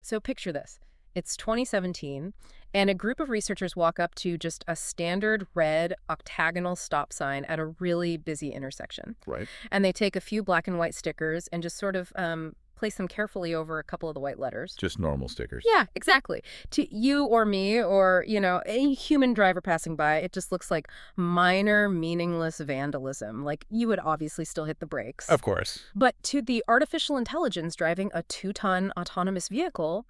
So picture this. It's 2017, and a group of researchers walk up to just a standard red octagonal stop sign at a really busy intersection. Right. And they take a few black and white stickers and just sort of place them carefully over a couple of the white letters. Just normal stickers. Yeah, exactly. To you or me or, any human driver passing by, it just looks like minor, meaningless vandalism. Like, you would obviously still hit the brakes. Of course. But to the artificial intelligence driving a 2-ton autonomous vehicle,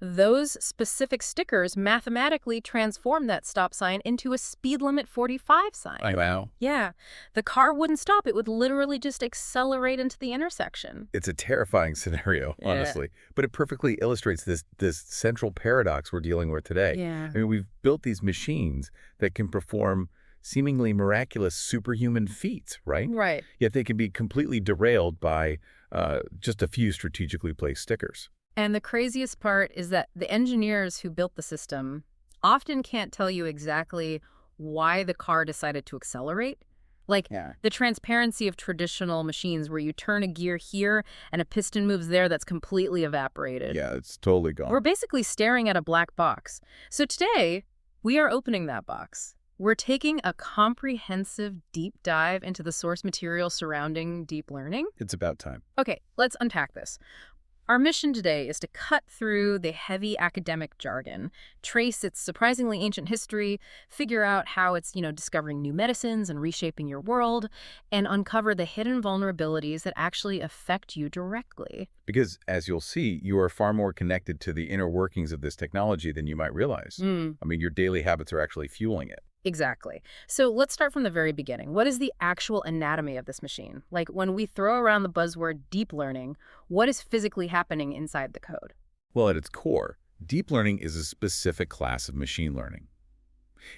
those specific stickers mathematically transform that stop sign into a speed limit 45 sign. Wow. Yeah. The car wouldn't stop. It would literally just accelerate into the intersection. It's a terrifying scenario, honestly. But it perfectly illustrates this central paradox we're dealing with today. Yeah. I mean, we've built these machines that can perform seemingly miraculous superhuman feats, right? Right. Yet they can be completely derailed by just a few strategically placed stickers. And the craziest part is that the engineers who built the system often can't tell you exactly why the car decided to accelerate. Like, the transparency of traditional machines where you turn a gear here and a piston moves there, that's completely evaporated. Yeah, it's totally gone. We're basically staring at a black box. So today, we are opening that box. We're taking a comprehensive deep dive into the source material surrounding deep learning. It's about time. Okay, let's unpack this. Our mission today is to cut through the heavy academic jargon, trace its surprisingly ancient history, figure out how it's, discovering new medicines and reshaping your world, and uncover the hidden vulnerabilities that actually affect you directly. Because, as you'll see, you are far more connected to the inner workings of this technology than you might realize. I mean, your daily habits are actually fueling it. Exactly. So let's start from the very beginning. What is the actual anatomy of this machine? Like, when we throw around the buzzword deep learning, what is physically happening inside the code? Well, at its core, deep learning is a specific class of machine learning.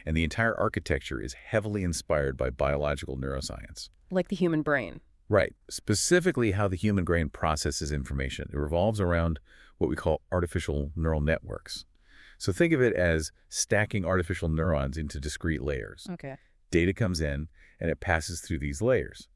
And the entire architecture is heavily inspired by biological neuroscience. Like the human brain. Right. Specifically how the human brain processes information. It revolves around what we call artificial neural networks. So think of it as stacking artificial neurons into discrete layers. Okay. Data comes in, and it passes through these layers.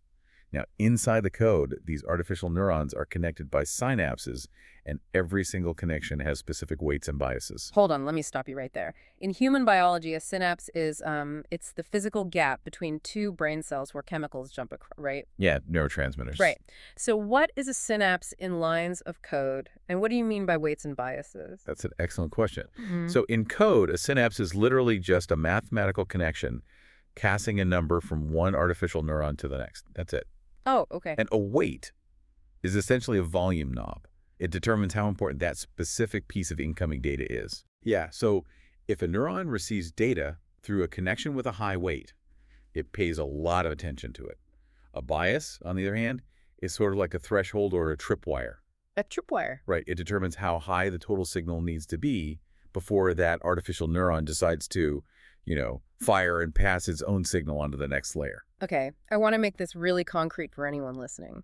Now, inside the code, these artificial neurons are connected by synapses, and every single connection has specific weights and biases. Hold on, let me stop you right there. In human biology, a synapse is it's the physical gap between two brain cells where chemicals jump across, right? Yeah, neurotransmitters. Right. So what is a synapse in lines of code, and what do you mean by weights and biases? That's an excellent question. So in code, a synapse is literally just a mathematical connection casting a number from one artificial neuron to the next. That's it. Oh, okay. And a weight is essentially a volume knob. It determines how important that specific piece of incoming data is. Yeah, so if a neuron receives data through a connection with a high weight, it pays a lot of attention to it. A bias, on the other hand, is sort of like a threshold or a tripwire. A tripwire. Right, it determines how high the total signal needs to be before that artificial neuron decides to, fire and pass its own signal onto the next layer. Okay, I want to make this really concrete for anyone listening.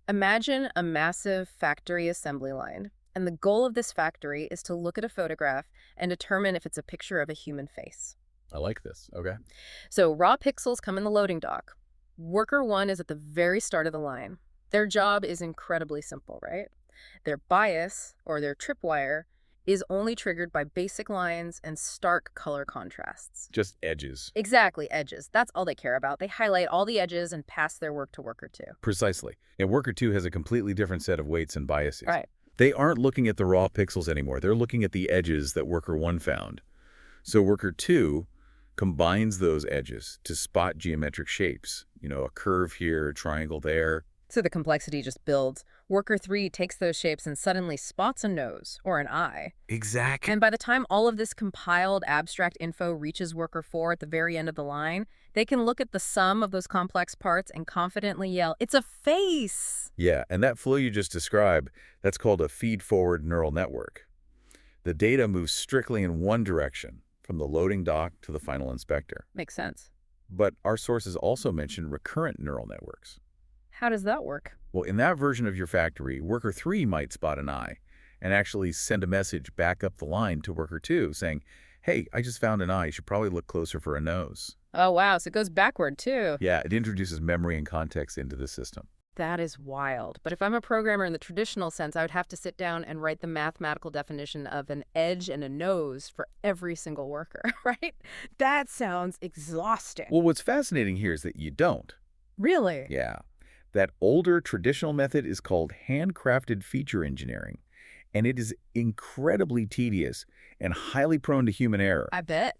Imagine a massive factory assembly line, and the goal of this factory is to look at a photograph and determine if it's a picture of a human face. I like this. Okay. So raw pixels come in the loading dock. Worker 1 is at the very start of the line. Their job is incredibly simple, right? Their bias, or their tripwire, is only triggered by basic lines and stark color contrasts. Just edges. Exactly, edges. That's all they care about. They highlight all the edges and pass their work to worker 2. Precisely. And worker 2 has a completely different set of weights and biases. Right. They aren't looking at the raw pixels anymore. They're looking at the edges that worker 1 found. So worker 2 combines those edges to spot geometric shapes. A curve here, a triangle there. So the complexity just builds. Worker 3 takes those shapes and suddenly spots a nose or an eye. Exactly. And by the time all of this compiled abstract info reaches Worker 4 at the very end of the line, they can look at the sum of those complex parts and confidently yell, "It's a face!" Yeah, and that flow you just described, that's called a feed-forward neural network. The data moves strictly in one direction, from the loading dock to the final inspector. Makes sense. But our sources also mention recurrent neural networks. How does that work? Well, in that version of your factory, worker 3 might spot an eye and actually send a message back up the line to worker 2 saying, "Hey, I just found an eye. You should probably look closer for a nose." Oh, wow. So it goes backward, too. Yeah, it introduces memory and context into the system. That is wild. But if I'm a programmer in the traditional sense, I would have to sit down and write the mathematical definition of an edge and a nose for every single worker, right? That sounds exhausting. Well, what's fascinating here is that you don't. Really? Yeah. That older traditional method is called handcrafted feature engineering, and it is incredibly tedious and highly prone to human error. I bet.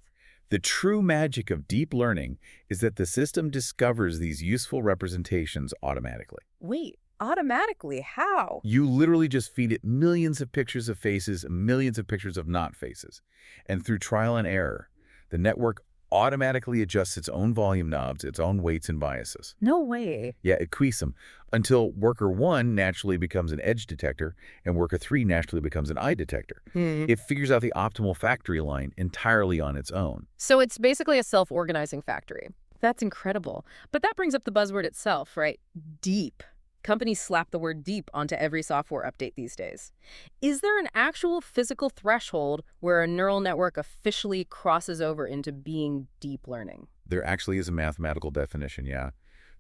The true magic of deep learning is that the system discovers these useful representations automatically. Wait, automatically? How? You literally just feed it millions of pictures of faces, millions of pictures of not faces. And through trial and error, the network automatically adjusts its own volume knobs, its own weights and biases. No way. Yeah, it tweaks them until worker 1 naturally becomes an edge detector and worker 3 naturally becomes an eye detector. It figures out the optimal factory line entirely on its own. So it's basically a self-organizing factory. That's incredible. But that brings up the buzzword itself, right? Deep. Companies slap the word deep onto every software update these days. Is there an actual physical threshold where a neural network officially crosses over into being deep learning? There actually is a mathematical definition, yeah.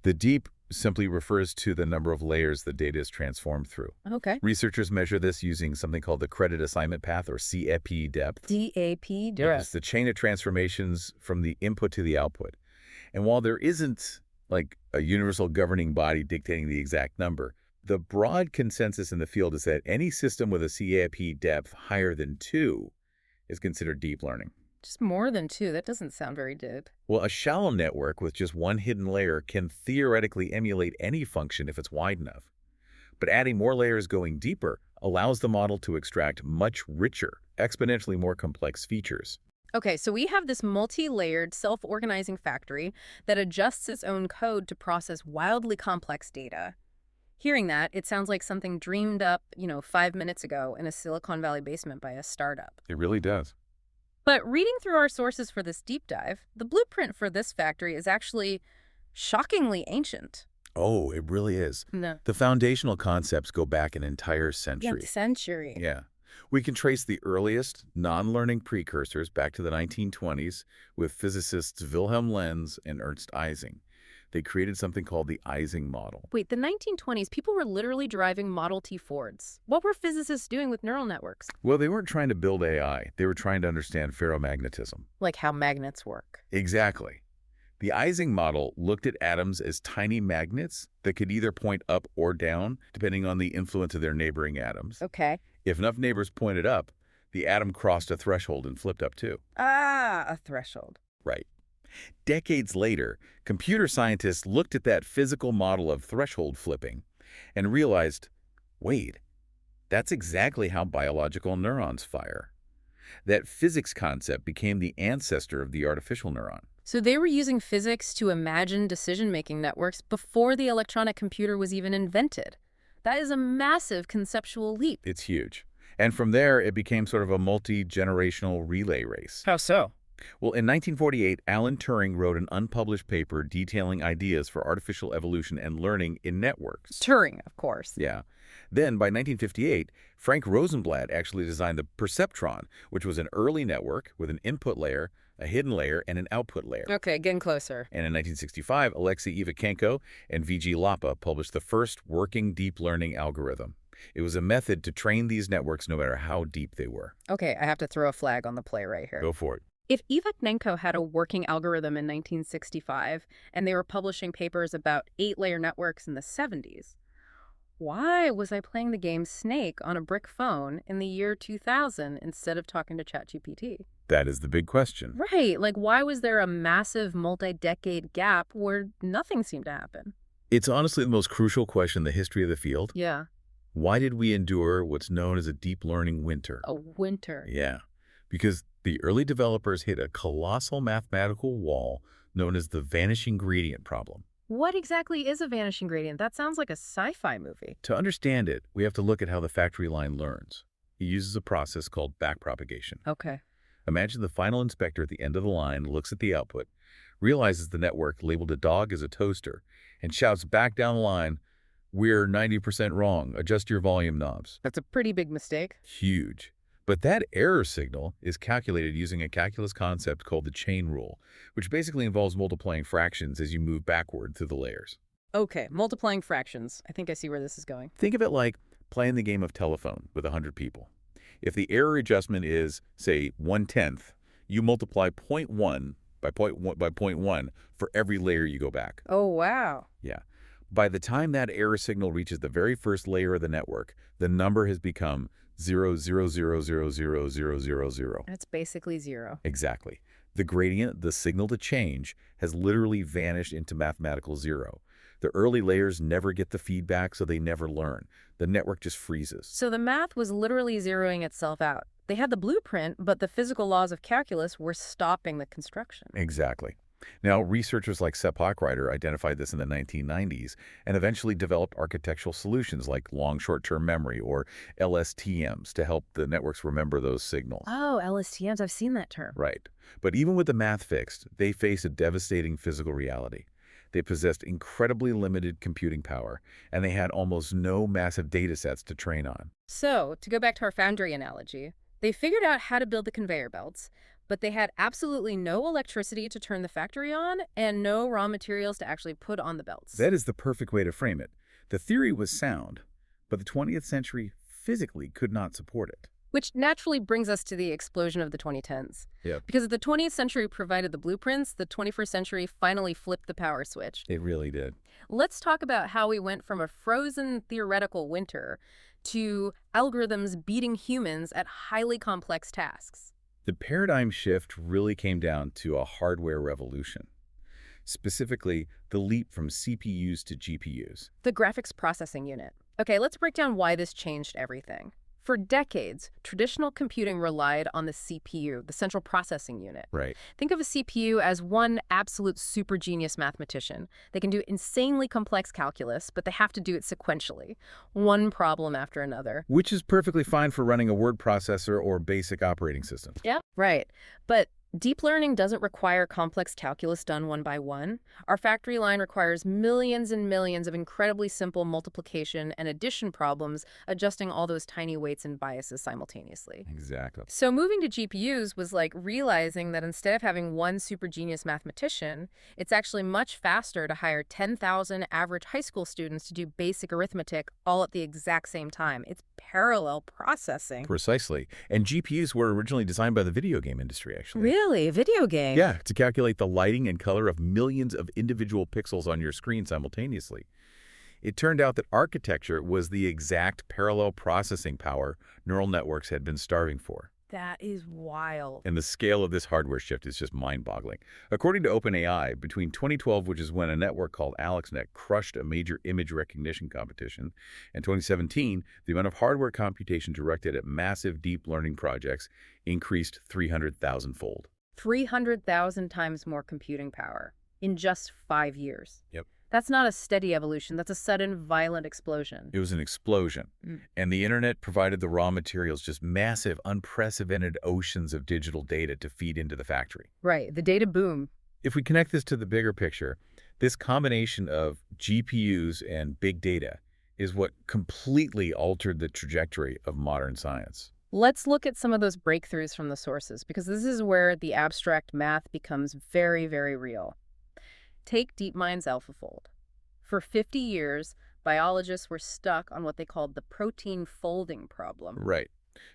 The deep simply refers to the number of layers the data is transformed through. Okay. Researchers measure this using something called the credit assignment path, or CAP depth. DAP, It's the chain of transformations from the input to the output. And while there isn't like a universal governing body dictating the exact number, the broad consensus in the field is that any system with a CAP depth higher than 2 is considered deep learning. Just more than 2. That doesn't sound very deep. Well, a shallow network with just one hidden layer can theoretically emulate any function if it's wide enough. But adding more layers going deeper allows the model to extract much richer, exponentially more complex features. Okay, so we have this multi-layered, self-organizing factory that adjusts its own code to process wildly complex data. Hearing that, it sounds like something dreamed up, 5 minutes ago in a Silicon Valley basement by a startup. It really does. But reading through our sources for this deep dive, the blueprint for this factory is actually shockingly ancient. Oh, it really is. No. The foundational concepts go back an entire century. Century. Yeah. We can trace the earliest non-learning precursors back to the 1920s with physicists Wilhelm Lenz and Ernst Ising. They created something called the Ising model. Wait, the 1920s, people were literally driving Model T Fords. What were physicists doing with neural networks? Well, they weren't trying to build AI. They were trying to understand ferromagnetism. Like how magnets work. Exactly. The Ising model looked at atoms as tiny magnets that could either point up or down, depending on the influence of their neighboring atoms. Okay. If enough neighbors pointed up, the atom crossed a threshold and flipped up too. Ah, a threshold. Right. Decades later, computer scientists looked at that physical model of threshold flipping and realized, wait, that's exactly how biological neurons fire. That physics concept became the ancestor of the artificial neuron. So they were using physics to imagine decision-making networks before the electronic computer was even invented. That is a massive conceptual leap. It's huge. And from there, it became sort of a multi-generational relay race. How so? Well, in 1948, Alan Turing wrote an unpublished paper detailing ideas for artificial evolution and learning in networks. Turing, of course. Yeah. Then, by 1958, Frank Rosenblatt actually designed the perceptron, which was an early network with an input layer, a hidden layer, and an output layer. Okay, getting closer. And in 1965, Alexei Ivashenko and V.G. Lapa published the first working deep learning algorithm. It was a method to train these networks no matter how deep they were. Okay, I have to throw a flag on the play right here. Go for it. If Ivashenko had a working algorithm in 1965 and they were publishing papers about 8-layer networks in the 70s, why was I playing the game Snake on a brick phone in the year 2000 instead of talking to ChatGPT? That is the big question. Right. Like, why was there a massive multi-decade gap where nothing seemed to happen? It's honestly the most crucial question in the history of the field. Yeah. Why did we endure what's known as a deep learning winter? A winter. Yeah, because the early developers hit a colossal mathematical wall known as the vanishing gradient problem. What exactly is a vanishing gradient? That sounds like a sci-fi movie. To understand it, we have to look at how the factory line learns. It uses a process called backpropagation. Okay. Imagine the final inspector at the end of the line looks at the output, realizes the network labeled a dog as a toaster, and shouts back down the line, "We're 90% wrong. Adjust your volume knobs." That's a pretty big mistake. Huge. But that error signal is calculated using a calculus concept called the chain rule, which basically involves multiplying fractions as you move backward through the layers. Okay, multiplying fractions. I think I see where this is going. Think of it like playing the game of telephone with 100 people. If the error adjustment is, say, 1/10, you multiply point 0.1 by point 0.1 for every layer you go back. Oh, wow. Yeah. By the time that error signal reaches the very first layer of the network, the number has become 0.000000000. That's basically zero. Exactly. The gradient, the signal to change, has literally vanished into mathematical zero. The early layers never get the feedback, so they never learn. The network just freezes. So the math was literally zeroing itself out. They had the blueprint, but the physical laws of calculus were stopping the construction. Exactly. Now, researchers like Sepp Hochreiter identified this in the 1990s and eventually developed architectural solutions like long short-term memory or LSTMs to help the networks remember those signals. Oh, LSTMs, I've seen that term. Right. But even with the math fixed, they faced a devastating physical reality. They possessed incredibly limited computing power, and they had almost no massive data sets to train on. So, to go back to our foundry analogy, they figured out how to build the conveyor belts, but they had absolutely no electricity to turn the factory on and no raw materials to actually put on the belts. That is the perfect way to frame it. The theory was sound, but the 20th century physically could not support it. Which naturally brings us to the explosion of the 2010s. Yep. Because if the 20th century provided the blueprints, the 21st century finally flipped the power switch. It really did. Let's talk about how we went from a frozen theoretical winter to algorithms beating humans at highly complex tasks. The paradigm shift really came down to a hardware revolution. Specifically, the leap from CPUs to GPUs. The graphics processing unit. Okay, let's break down why this changed everything. For decades, traditional computing relied on the CPU, the central processing unit. Right. Think of a CPU as one absolute super genius mathematician. They can do insanely complex calculus, but they have to do it sequentially, one problem after another. Which is perfectly fine for running a word processor or basic operating system. Yeah. Right. But deep learning doesn't require complex calculus done one by one. Our factory line requires millions and millions of incredibly simple multiplication and addition problems, adjusting all those tiny weights and biases simultaneously. Exactly. So moving to GPUs was like realizing that instead of having one super genius mathematician, it's actually much faster to hire 10,000 average high school students to do basic arithmetic all at the exact same time. It's parallel processing. Precisely. And GPUs were originally designed by the video game industry, actually. Really? A video game? Yeah, to calculate the lighting and color of millions of individual pixels on your screen simultaneously. It turned out that architecture was the exact parallel processing power neural networks had been starving for. That is wild. And the scale of this hardware shift is just mind-boggling. According to OpenAI, between 2012, which is when a network called AlexNet crushed a major image recognition competition, and 2017, the amount of hardware computation directed at massive deep learning projects increased 300,000-fold. 300,000 times more computing power in just 5 years. Yep. That's not a steady evolution. That's a sudden, violent explosion. It was an explosion. And the internet provided the raw materials, just massive, unprecedented oceans of digital data to feed into the factory. Right, the data boom. If we connect this to the bigger picture, this combination of GPUs and big data is what completely altered the trajectory of modern science. Let's look at some of those breakthroughs from the sources, because this is where the abstract math becomes very, very real. Take DeepMind's AlphaFold. For 50 years, biologists were stuck on what they called the protein folding problem. Right,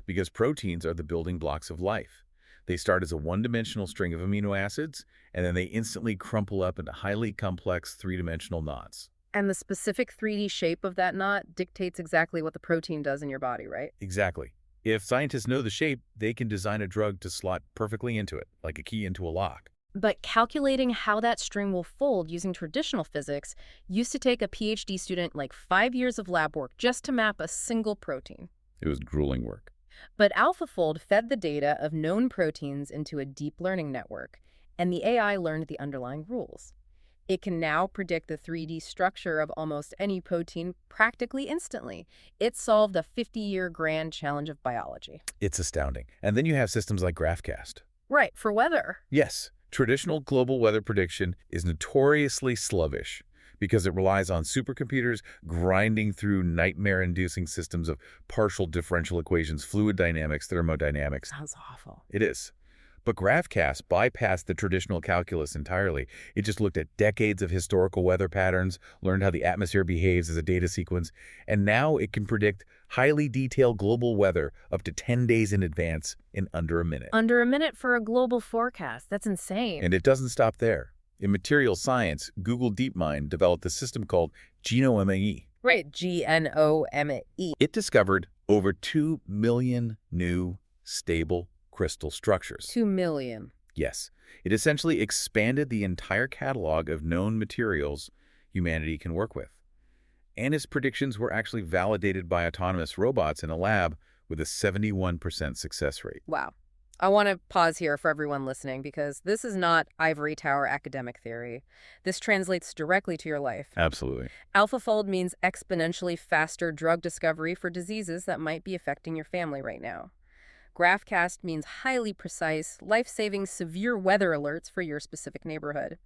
because proteins are the building blocks of life. They start as a one-dimensional string of amino acids, and then they instantly crumple up into highly complex three-dimensional knots. And the specific 3D shape of that knot dictates exactly what the protein does in your body, right? Exactly. If scientists know the shape, they can design a drug to slot perfectly into it, like a key into a lock. But calculating how that string will fold using traditional physics used to take a PhD student like 5 years of lab work just to map a single protein. It was grueling work. But AlphaFold fed the data of known proteins into a deep learning network, and the AI learned the underlying rules. It can now predict the 3D structure of almost any protein practically instantly. It solved a 50-year grand challenge of biology. It's astounding. And then you have systems like GraphCast. Right, for weather. Yes, traditional global weather prediction is notoriously sluggish because it relies on supercomputers grinding through nightmare-inducing systems of partial differential equations, fluid dynamics, thermodynamics. Sounds awful. It is. But GraphCast bypassed the traditional calculus entirely. It just looked at decades of historical weather patterns, learned how the atmosphere behaves as a data sequence, and now it can predict highly detailed global weather up to 10 days in advance in under a minute. Under a minute for a global forecast. That's insane. And it doesn't stop there. In material science, Google DeepMind developed a system called GNOME. Right, GNOME. It discovered over 2 million new stable crystal structures. 2 million. Yes, it essentially expanded the entire catalog of known materials humanity can work with. And its predictions were actually validated by autonomous robots in a lab with a 71% success rate. Wow. I want to pause here for everyone listening because this is not ivory tower academic theory. This translates directly to your life. Absolutely. AlphaFold means exponentially faster drug discovery for diseases that might be affecting your family right now. GraphCast means highly precise, life-saving severe weather alerts for your specific neighborhood.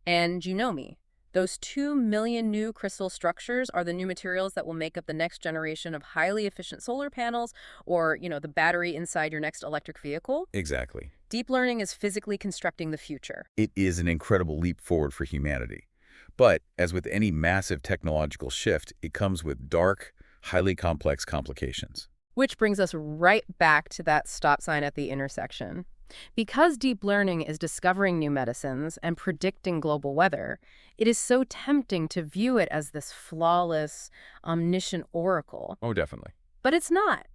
And GNOME, those 2 million new crystal structures are the new materials that will make up the next generation of highly efficient solar panels or, the battery inside your next electric vehicle. Exactly. Deep learning is physically constructing the future. It is an incredible leap forward for humanity. But as with any massive technological shift, it comes with dark, highly complex complications. Which brings us right back to that stop sign at the intersection. Because deep learning is discovering new medicines and predicting global weather, it is so tempting to view it as this flawless, omniscient oracle. Oh, definitely. But it's not.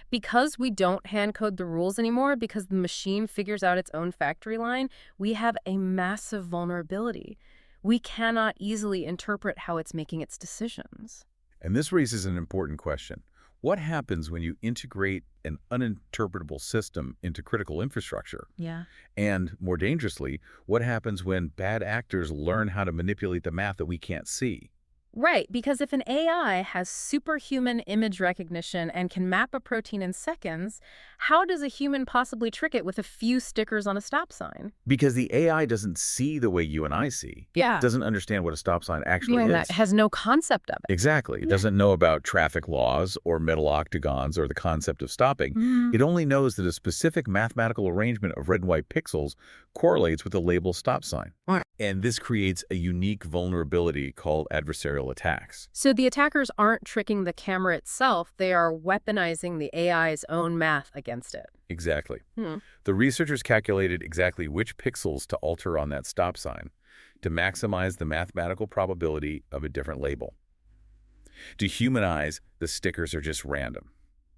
Because we don't hand-code the rules anymore, because the machine figures out its own factory line, we have a massive vulnerability. We cannot easily interpret how it's making its decisions. And this raises an important question. What happens when you integrate an uninterpretable system into critical infrastructure? Yeah. And, more dangerously, what happens when bad actors learn how to manipulate the math that we can't see? Right, because if an AI has superhuman image recognition and can map a protein in seconds, how does a human possibly trick it with a few stickers on a stop sign? Because the AI doesn't see the way you and I see. Yeah. It doesn't understand what a stop sign actually is. That has no concept of it. Exactly. It doesn't know about traffic laws or metal octagons or the concept of stopping. It only knows that a specific mathematical arrangement of red and white pixels correlates with the label stop sign. Right. And this creates a unique vulnerability called adversarial attacks. So the attackers aren't tricking the camera itself, they are weaponizing the AI's own math against it. Exactly. The researchers calculated exactly which pixels to alter on that stop sign to maximize the mathematical probability of a different label. To human eyes, the stickers are just random.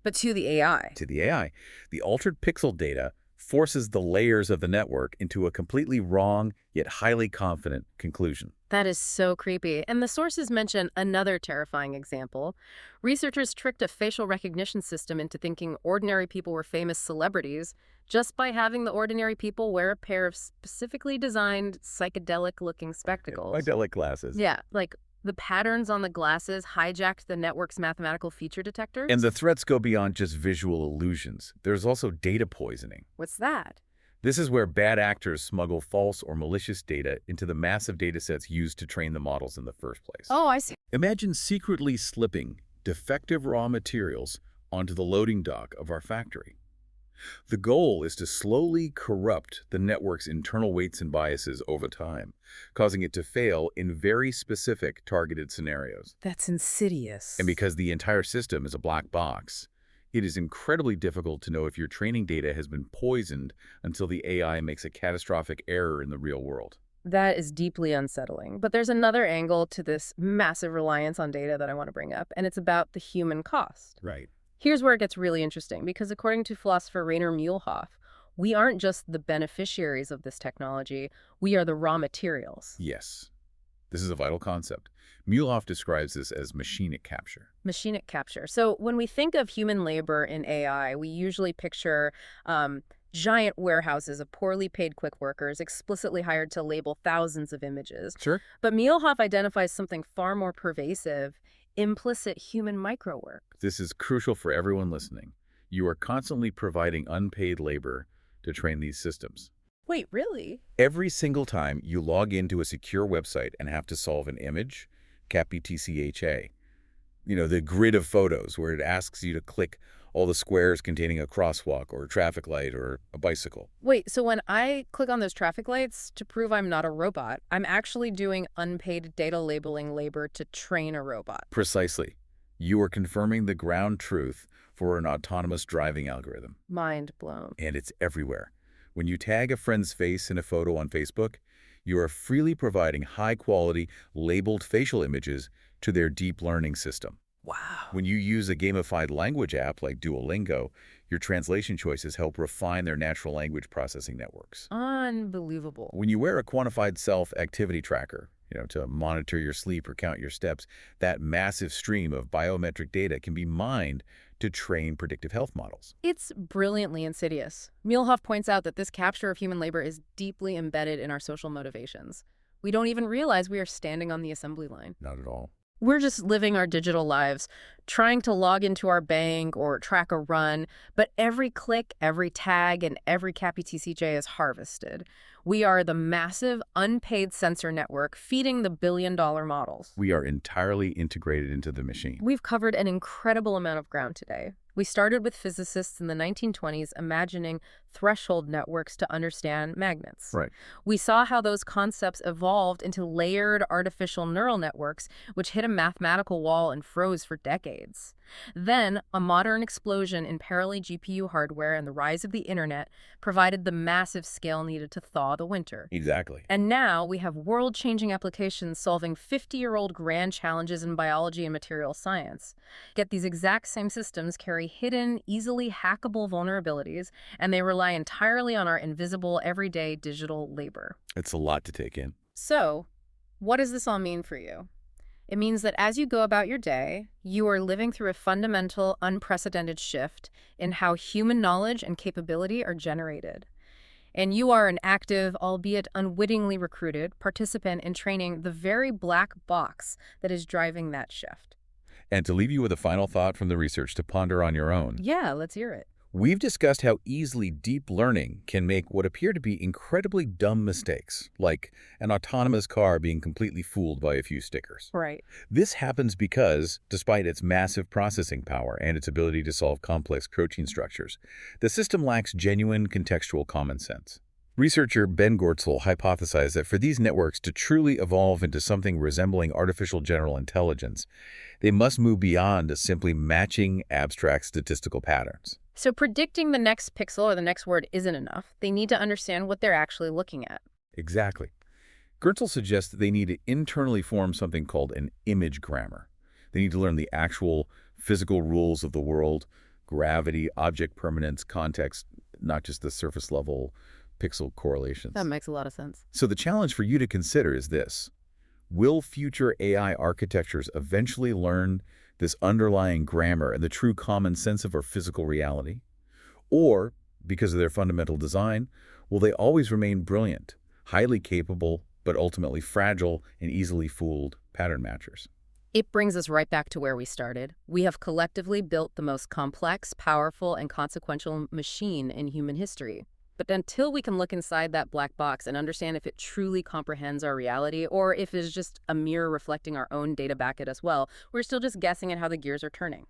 But to the AI. To the AI, the altered pixel data forces the layers of the network into a completely wrong yet highly confident conclusion. That is so creepy. And the sources mention another terrifying example. Researchers tricked a facial recognition system into thinking ordinary people were famous celebrities just by having the ordinary people wear a pair of specifically designed psychedelic-looking spectacles. Psychedelic glasses. Yeah, like the patterns on the glasses hijacked the network's mathematical feature detectors. And the threats go beyond just visual illusions. There's also data poisoning. What's that? This is where bad actors smuggle false or malicious data into the massive data sets used to train the models in the first place. Oh, I see. Imagine secretly slipping defective raw materials onto the loading dock of our factory. The goal is to slowly corrupt the network's internal weights and biases over time, causing it to fail in very specific targeted scenarios. That's insidious. And because the entire system is a black box, it is incredibly difficult to know if your training data has been poisoned until the AI makes a catastrophic error in the real world. That is deeply unsettling. But there's another angle to this massive reliance on data that I want to bring up, and it's about the human cost. Right. Here's where it gets really interesting, because according to philosopher Rainer Muehlhoff, we aren't just the beneficiaries of this technology, we are the raw materials. Yes. This is a vital concept. Muehlhoff describes this as machinic capture. Machinic capture. So when we think of human labor in AI, we usually picture giant warehouses of poorly paid click workers explicitly hired to label thousands of images. Sure. But Muehlhoff identifies something far more pervasive: implicit human microwork. This is crucial for everyone listening. You are constantly providing unpaid labor to train these systems. Wait, really? Every single time you log into a secure website and have to solve an image, CAPI-TCHA, the grid of photos where it asks you to click all the squares containing a crosswalk or a traffic light or a bicycle. Wait, so when I click on those traffic lights to prove I'm not a robot, I'm actually doing unpaid data labeling labor to train a robot. Precisely. You are confirming the ground truth for an autonomous driving algorithm. Mind blown. And it's everywhere. When you tag a friend's face in a photo on Facebook, you are freely providing high-quality, labeled facial images to their deep learning system. Wow. When you use a gamified language app like Duolingo, your translation choices help refine their natural language processing networks. Unbelievable. When you wear a quantified self-activity tracker, to monitor your sleep or count your steps, that massive stream of biometric data can be mined to train predictive health models. It's brilliantly insidious. Muehlhoff points out that this capture of human labor is deeply embedded in our social motivations. We don't even realize we are standing on the assembly line. Not at all. We're just living our digital lives, trying to log into our bank or track a run, but every click, every tag, and every CAPI-TCJ is harvested. We are the massive, unpaid sensor network feeding the billion-dollar models. We are entirely integrated into the machine. We've covered an incredible amount of ground today. We started with physicists in the 1920s imagining threshold networks to understand magnets. Right. We saw how those concepts evolved into layered artificial neural networks, which hit a mathematical wall and froze for decades. Then, a modern explosion in parallel GPU hardware and the rise of the internet provided the massive scale needed to thaw the winter. Exactly. And now we have world-changing applications solving 50-year-old grand challenges in biology and material science. Yet these exact same systems carry hidden, easily hackable vulnerabilities, and they rely entirely on our invisible, everyday digital labor. It's a lot to take in. So, what does this all mean for you? It means that as you go about your day, you are living through a fundamental, unprecedented shift in how human knowledge and capability are generated. And you are an active, albeit unwittingly recruited, participant in training the very black box that is driving that shift. And to leave you with a final thought from the research to ponder on your own. Yeah, let's hear it. We've discussed how easily deep learning can make what appear to be incredibly dumb mistakes, like an autonomous car being completely fooled by a few stickers. Right. This happens because, despite its massive processing power and its ability to solve complex protein structures, the system lacks genuine contextual common sense. Researcher Ben Goertzel hypothesized that for these networks to truly evolve into something resembling artificial general intelligence, they must move beyond simply matching abstract statistical patterns. So predicting the next pixel or the next word isn't enough. They need to understand what they're actually looking at. Exactly. Goertzel suggests that they need to internally form something called an image grammar. They need to learn the actual physical rules of the world, gravity, object permanence, context, not just the surface level pixel correlations. That makes a lot of sense. So the challenge for you to consider is this. Will future AI architectures eventually learn this underlying grammar and the true common sense of our physical reality? Or, because of their fundamental design, will they always remain brilliant, highly capable, but ultimately fragile and easily fooled pattern matchers? It brings us right back to where we started. We have collectively built the most complex, powerful, and consequential machine in human history. But until we can look inside that black box and understand if it truly comprehends our reality or if it's just a mirror reflecting our own data back at us, well, we're still just guessing at how the gears are turning.